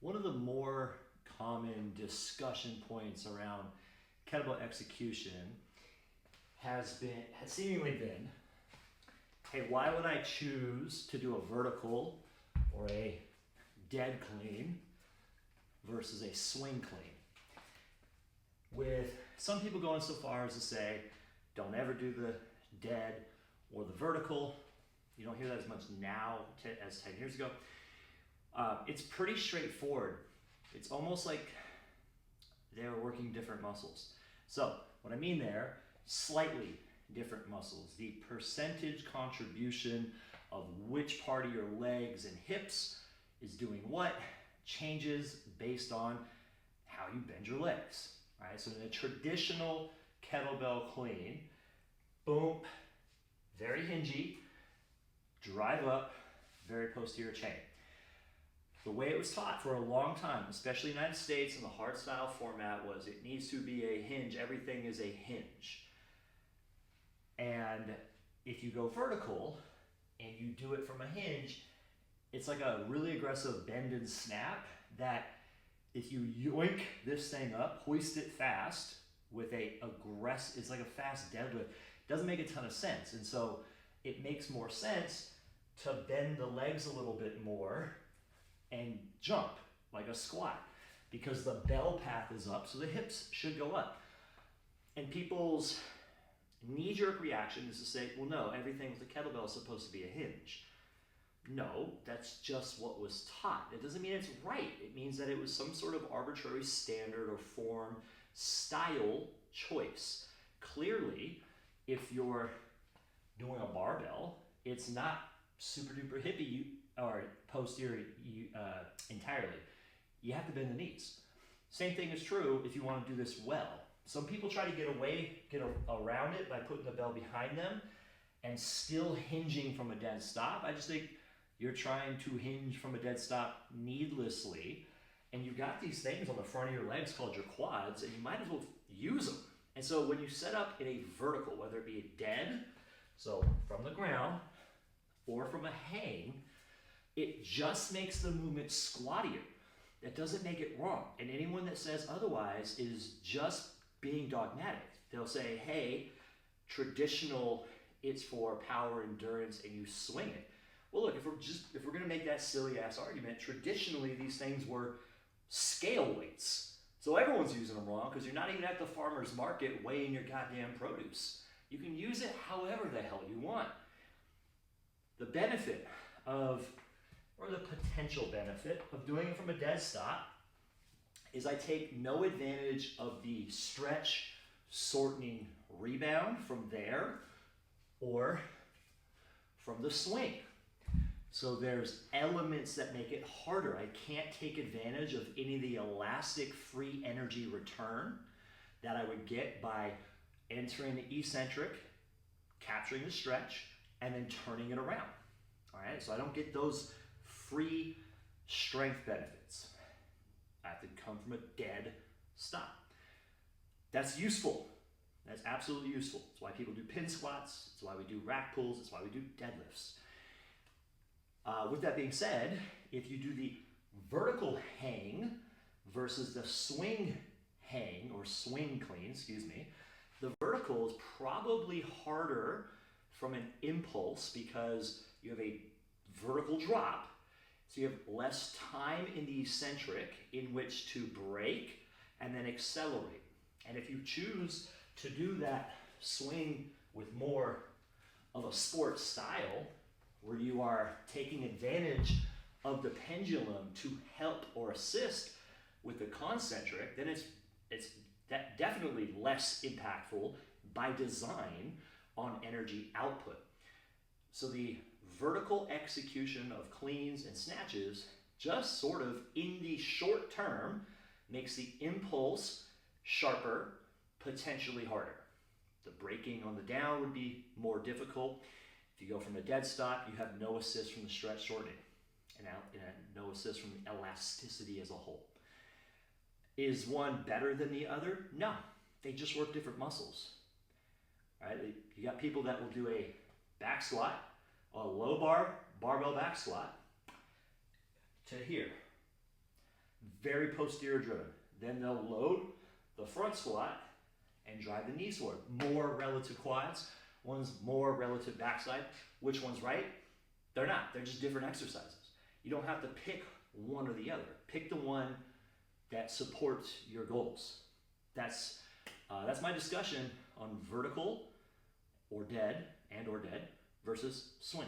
One of the more common discussion points around kettlebell execution has seemingly been, hey, why would I choose to do a vertical or a dead clean versus a swing clean? With some people going so far as to say, don't ever do the dead or the vertical. You don't hear that as much now as 10 years ago. It's pretty straightforward. It's almost like they're working different muscles. So what I mean there, slightly different muscles. The percentage contribution of which part of your legs and hips is doing what changes based on how you bend your legs. All right, so in a traditional kettlebell clean, boom, very hingy, drive up, very posterior chain. The way it was taught for a long time, especially in the United States in the hard style format, was it needs to be a hinge. Everything is a hinge. And if you go vertical and you do it from a hinge, it's like a really aggressive bend and snap that if you yoink this thing up, hoist it fast with it's like a fast deadlift, doesn't make a ton of sense. And so it makes more sense to bend the legs a little bit more and jump like a squat because the bell path is up, so the hips should go up. And people's knee-jerk reaction is to say, well, no, everything with the kettlebell is supposed to be a hinge. No, that's just what was taught. It doesn't mean it's right. It means that it was some sort of arbitrary standard or form style choice. Clearly, if you're doing a barbell, it's not super duper hippie or posterior entirely. You have to bend the knees. Same thing is true if you want to do this well. Some people try to get around it by putting the bell behind them and still hinging from a dead stop. I just think you're trying to hinge from a dead stop needlessly, and you've got these things on the front of your legs called your quads, and you might as well use them. And so when you set up in a vertical, whether it be a dead, so from the ground, or from a hang, it just makes the movement squattier. That doesn't make it wrong. And anyone that says otherwise is just being dogmatic. They'll say, hey, traditional, it's for power, endurance, and you swing it. Well, look, if we're gonna make that silly ass argument, traditionally these things were scale weights. So everyone's using them wrong because you're not even at the farmer's market weighing your goddamn produce. You can use it however the hell you want. The benefit of, or the potential benefit of doing it from a dead stop is I take no advantage of the stretch, shortening rebound from there or from the swing. So there's elements that make it harder. I can't take advantage of any of the elastic free energy return that I would get by entering the eccentric, capturing the stretch, and then turning it around. All right, so I don't get those free strength benefits. I have to come from a dead stop. That's useful. That's absolutely useful. It's why people do pin squats. It's why we do rack pulls. It's why we do deadlifts. With that being said, if you do the vertical hang versus the swing hang or swing clean, the vertical is probably harder from an impulse because you have a vertical drop. So you have less time in the eccentric in which to brake and then accelerate. And if you choose to do that swing with more of a sports style, where you are taking advantage of the pendulum to help or assist with the concentric, then it's definitely less impactful by design on energy output. So the vertical execution of cleans and snatches just sort of in the short term makes the impulse sharper, potentially harder. The braking on the down would be more difficult. If you go from a dead stop, you have no assist from the stretch shortening and no assist from the elasticity as a whole. Is one better than the other? No, they just work different muscles. Right? You got people that will do a back squat, a low barbell back squat to here. very posterior driven. Then they'll load the front squat and drive the knees forward. More relative quads, one's more relative backside. Which one's right? They're not. They're just different exercises. You don't have to pick one or the other. Pick the one that supports your goals. That's my discussion on vertical or dead versus swing.